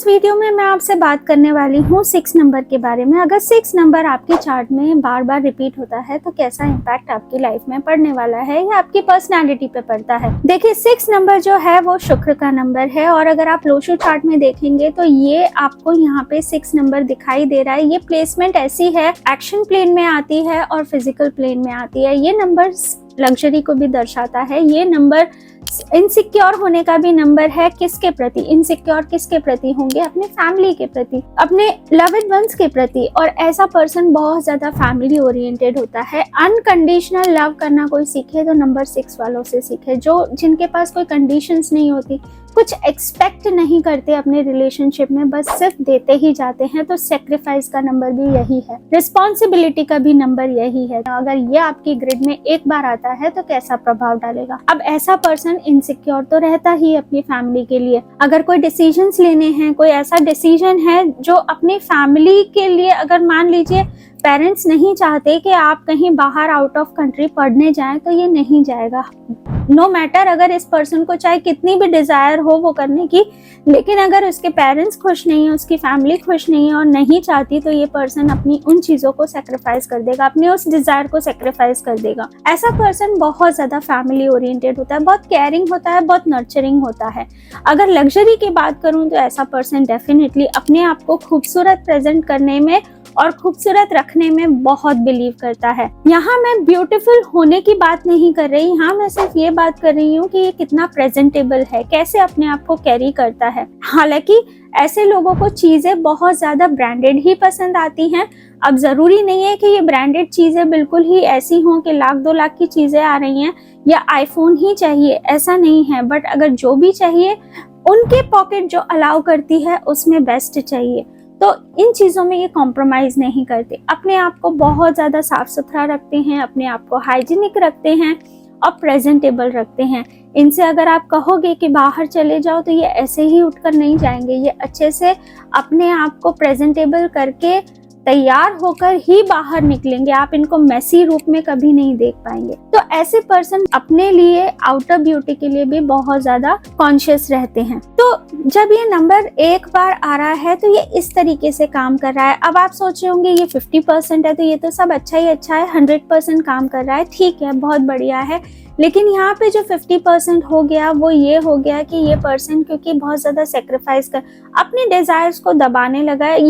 इस वीडियो में मैं आपसे बात करने वाली हूँ 6 नंबर के बारे में। अगर 6 नंबर आपके चार्ट में बार बार रिपीट होता है तो कैसा इम्पैक्ट आपकी लाइफ में पड़ने वाला है या आपकी पर्सनालिटी पे पड़ता है। देखिए 6 नंबर जो है वो शुक्र का नंबर है और अगर आप लोशो चार्ट में देखेंगे तो ये आपको यहाँ पे 6 नंबर दिखाई दे रहा है। ये प्लेसमेंट ऐसी है, एक्शन प्लेन में आती है और फिजिकल प्लेन में आती है। ये नंबर लग्जरी को भी दर्शाता है। ये नंबर इनसिक्योर होने का भी नंबर है। किसके प्रति इनसिक्योर, किसके प्रति होंगे? अपने फैमिली के प्रति, अपने लव्ड वंस के प्रति। और ऐसा पर्सन बहुत ज्यादा फैमिली ओरिएंटेड होता है। अनकंडीशनल लव करना कोई सीखे तो नंबर 6 वालों से सीखे, जो जिनके पास कोई कंडीशंस नहीं होती, कुछ एक्सपेक्ट नहीं करते अपने रिलेशनशिप में, बस सिर्फ देते ही जाते हैं। तो सेक्रीफाइस का नंबर भी यही है, रिस्पॉन्सिबिलिटी का भी नंबर यही है। अगर ये आपकी ग्रिड में एक बार आता है तो कैसा प्रभाव डालेगा? अब ऐसा पर्सन इनसिक्योर तो रहता ही अपनी फैमिली के लिए। अगर कोई डिसीजंस लेने हैं, कोई ऐसा डिसीजन है जो अपनी फैमिली के लिए, अगर मान लीजिए पेरेंट्स नहीं चाहते कि आप कहीं बाहर आउट ऑफ कंट्री पढ़ने जाएं, तो ये नहीं जाएगा। नो मैटर अगर इस पर्सन को चाहे कितनी भी डिजायर हो वो करने की, लेकिन अगर उसके पेरेंट्स खुश नहीं है, उसकी फैमिली खुश नहीं है और नहीं चाहती, तो ये पर्सन अपनी उन चीजों को सेक्रीफाइस कर देगा, अपने उस डिजायर को सेक्रीफाइस कर देगा। ऐसा पर्सन बहुत ज्यादा फैमिली ओरिएंटेड होता है, बहुत केयरिंग होता है, बहुत नर्चरिंग होता है। अगर लग्जरी की बात करूं तो ऐसा पर्सन डेफिनेटली अपने आप को खूबसूरत प्रेजेंट करने में और खूबसूरत रखने में बहुत बिलीव करता है। यहाँ मैं ब्यूटीफुल होने की बात नहीं कर रही, यहाँ मैं सिर्फ ये बात कर रही हूँ कि ये कितना प्रेजेंटेबल है, कैसे अपने आप को कैरी करता है। हालांकि ऐसे लोगों को चीजें बहुत ज्यादा ब्रांडेड ही पसंद आती हैं। अब जरूरी नहीं है कि ये ब्रांडेड चीजें बिल्कुल ही ऐसी हों कि 1,00,000 2 लाख की चीजें आ रही हैं या आईफोन ही चाहिए, ऐसा नहीं है। बट अगर जो भी चाहिए, उनके पॉकेट जो अलाउ करती है उसमें बेस्ट चाहिए। तो इन चीज़ों में ये कॉम्प्रोमाइज़ नहीं करते, अपने आप को बहुत ज़्यादा साफ सुथरा रखते हैं, अपने आप को हाइजीनिक रखते हैं और प्रेजेंटेबल रखते हैं। इनसे अगर आप कहोगे कि बाहर चले जाओ तो ये ऐसे ही उठकर नहीं जाएंगे, ये अच्छे से अपने आप को प्रेजेंटेबल करके तैयार होकर ही बाहर निकलेंगे। आप इनको मैसी रूप में कभी नहीं देख पाएंगे। तो ऐसे पर्सन अपने लिए, आउटर ब्यूटी के लिए भी बहुत ज्यादा कॉन्शियस रहते हैं। तो जब ये नंबर एक बार आ रहा है तो ये इस तरीके से काम कर रहा है। अब आप सोच रहे होंगे ये 50% है तो ये तो सब अच्छा ही अच्छा है, 100% काम कर रहा है, ठीक है, बहुत बढ़िया है। लेकिन यहाँ पे जो 50% हो गया वो ये हो गया कि ये पर्सन क्योंकि बहुत ज्यादा सेक्रीफाइस कर अपने डिजायर्स को दबाने लगा है।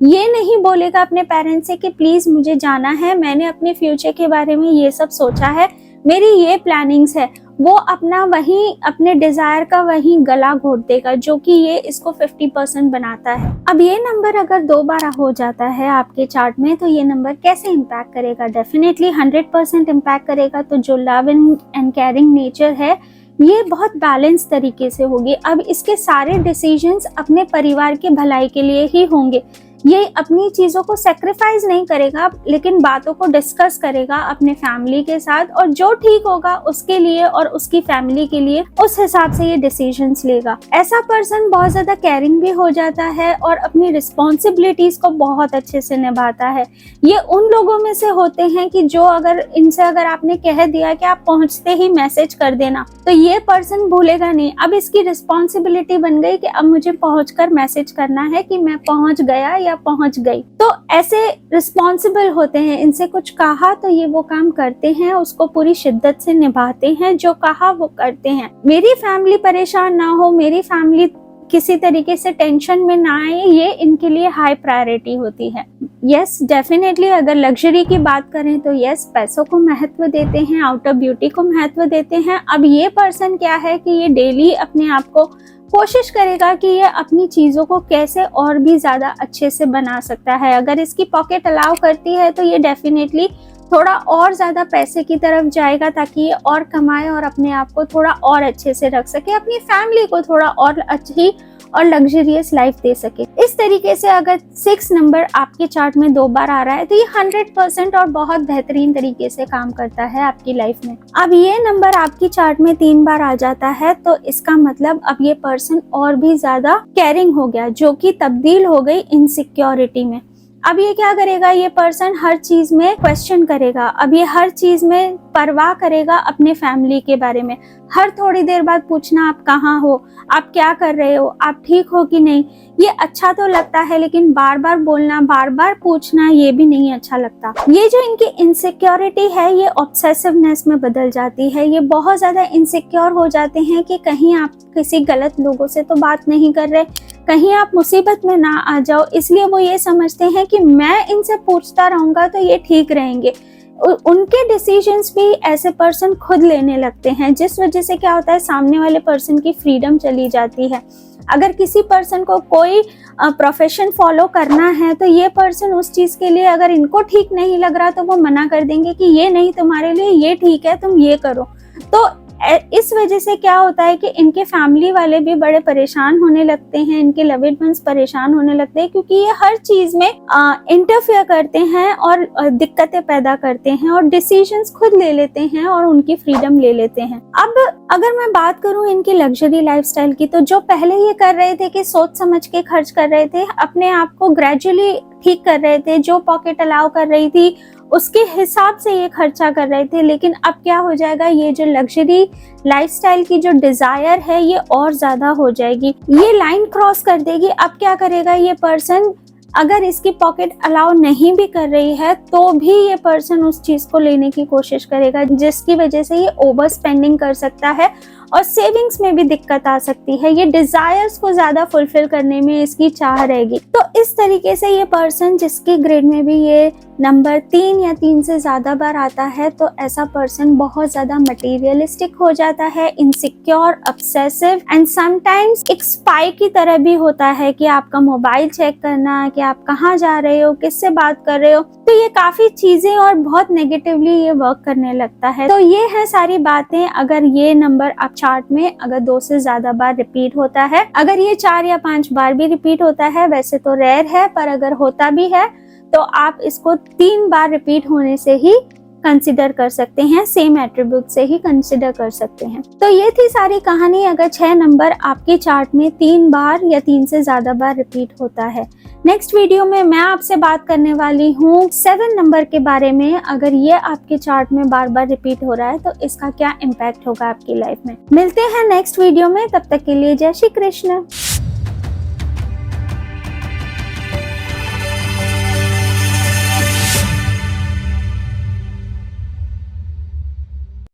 ये नहीं बोलेगा अपने पेरेंट्स से कि प्लीज मुझे जाना है, मैंने अपने फ्यूचर के बारे में ये सब सोचा है, मेरी ये प्लानिंग्स है। वो अपना वही अपने डिजायर का वही गला घोट देगा, जो कि ये इसको 50% बनाता है। अब ये नंबर अगर 2 बार हो जाता है आपके चार्ट में तो ये नंबर कैसे इम्पैक्ट करेगा? डेफिनेटली 100% इम्पैक्ट करेगा। तो जो लव एंड केयरिंग नेचर है ये बहुत बैलेंस तरीके से होगी। अब इसके सारे डिसीजंस अपने परिवार के भलाई के लिए ही होंगे। ये अपनी चीजों को सेक्रीफाइस नहीं करेगा, लेकिन बातों को डिस्कस करेगा अपने फैमिली के साथ और जो ठीक होगा उसके लिए और उसकी फैमिली के लिए उस हिसाब से ये डिसीजंस लेगा। ऐसा पर्सन बहुत ज्यादा केयरिंग भी हो जाता है और अपनी रिस्पॉन्सिबिलिटीज को बहुत अच्छे से निभाता है। ये उन लोगों में से होते हैं कि जो अगर आपने कह दिया कि आप पहुंचते ही मैसेज कर देना, तो ये पर्सन भूलेगा नहीं। अब इसकी रिस्पॉन्सिबिलिटी बन गई कि अब मुझे पहुंचकर मैसेज करना है कि मैं पहुंच गया या पहुंच गई। तो ऐसे रिस्पॉन्सिबल होते हैं, इनसे कुछ कहा तो ये वो काम करते हैं, उसको पूरी शिद्दत से निभाते हैं, जो कहा वो करते हैं। मेरी फैमिली परेशान ना हो, मेरी फैमिली किसी तरीके से टेंशन में ना आए, ये इनके लिए हाई प्रायोरिटी होती है। यस, डेफिनेटली अगर लग्जरी की बात करें तो यस, पैसों को महत्व देते हैं, आउटर ब्यूटी को महत्व देते हैं। अब ये पर्सन क्या है कि ये डेली अपने आप को कोशिश करेगा कि ये अपनी चीजों को कैसे और भी ज्यादा अच्छे से बना सकता है। अगर इसकी पॉकेट अलाउ करती है तो ये डेफिनेटली थोड़ा और ज्यादा पैसे की तरफ जाएगा ताकि ये और कमाए और अपने आप को थोड़ा और अच्छे से रख सके, अपनी फैमिली को थोड़ा और अच्छी और लग्जरियस लाइफ दे सके। इस तरीके से अगर 6 नंबर आपके चार्ट में 2 बार आ रहा है तो ये 100% और बहुत बेहतरीन तरीके से काम करता है आपकी लाइफ में। अब ये नंबर आपकी चार्ट में 3 बार आ जाता है तो इसका मतलब अब ये पर्सन और भी ज्यादा केयरिंग हो गया, जो कि तब्दील हो गई इनसिक्योरिटी में। अब ये क्या करेगा, ये पर्सन हर चीज में क्वेश्चन करेगा, अब ये हर चीज में परवाह करेगा अपने फैमिली के बारे में। हर थोड़ी देर बाद पूछना आप कहाँ हो, आप क्या कर रहे हो, आप ठीक हो कि नहीं। ये अच्छा तो लगता है, लेकिन बार बार बोलना, बार बार पूछना, ये भी नहीं अच्छा लगता। ये जो इनकी इनसिक्योरिटी है ये ऑब्सेसिवनेस में बदल जाती है। ये बहुत ज्यादा इनसिक्योर हो जाते हैं कि कहीं आप किसी गलत लोगों से तो बात नहीं कर रहे, कहीं आप मुसीबत में ना आ जाओ, इसलिए वो ये समझते हैं कि मैं इनसे पूछता रहूंगा तो ये ठीक रहेंगे। उनके डिसीजंस भी ऐसे पर्सन खुद लेने लगते हैं, जिस वजह से क्या होता है, सामने वाले पर्सन की फ्रीडम चली जाती है। अगर किसी पर्सन को कोई प्रोफेशन फॉलो करना है तो ये पर्सन उस चीज के लिए, अगर इनको ठीक नहीं लग रहा तो वो मना कर देंगे कि ये नहीं तुम्हारे लिए, ये ठीक है, तुम ये करो। तो इस वजह से क्या होता है कि इनके फैमिली वाले भी बड़े परेशान होने लगते हैं, इनके लविड वंस परेशान होने लगते हैं, क्योंकि ये हर चीज में इंटरफेयर करते हैं और दिक्कतें पैदा करते हैं और डिसीजंस खुद ले लेते हैं और उनकी फ्रीडम ले लेते हैं। अब अगर मैं बात करूं इनकी लग्जरी लाइफस्टाइल की, तो जो पहले ये कर रहे थे कि सोच समझ के खर्च कर रहे थे, अपने आप को ग्रेजुअली ठीक कर रहे थे, जो पॉकेट अलाउ कर रही थी उसके हिसाब से ये खर्चा कर रहे थे, लेकिन अब क्या हो जाएगा, ये जो लग्जरी लाइफस्टाइल की जो डिजायर है ये और ज्यादा हो जाएगी, ये लाइन क्रॉस कर देगी। अब क्या करेगा ये पर्सन, अगर इसकी पॉकेट अलाउ नहीं भी कर रही है तो भी ये पर्सन उस चीज को लेने की कोशिश करेगा, जिसकी वजह से ये ओवर स्पेंडिंग कर सकता है और सेविंग्स में भी दिक्कत आ सकती है। ये डिजायर्स को ज्यादा फुलफिल करने में इसकी चाह रहेगी। तो इस तरीके से ये पर्सन जिसके ग्रेड में भी ये नंबर 3 या 3 से ज्यादा बार आता है, तो ऐसा पर्सन बहुत ज्यादा मटेरियलिस्टिक हो जाता है, इनसिक्योर, ऑब्सेसिव एंड समटाइम्स एक स्पाई की तरह भी होता है कि आपका मोबाइल चेक करना, कि आप कहाँ जा रहे हो, किससे बात कर रहे हो। तो ये काफी चीजें और बहुत नेगेटिवली ये वर्क करने लगता है। तो ये है सारी बातें। अगर ये नंबर आप चार्ट में अगर 2 से ज्यादा बार रिपीट होता है, अगर ये 4 या 5 बार भी रिपीट होता है, वैसे तो रेयर है, पर अगर होता भी है तो आप इसको 3 बार रिपीट होने से ही कंसिडर कर सकते हैं, सेम एट्रीब्यूट से ही कंसिडर कर सकते हैं। तो ये थी सारी कहानी। अगर 6 नंबर आपके चार्ट में 3 बार या 3 से ज्यादा बार रिपीट होता है। नेक्स्ट वीडियो में मैं आपसे बात करने वाली हूँ 7 नंबर के बारे में। अगर ये आपके चार्ट में बार बार रिपीट हो रहा है तो इसका क्या इम्पैक्ट होगा आपकी लाइफ में। मिलते हैं नेक्स्ट वीडियो में, तब तक के लिए जय श्री कृष्ण।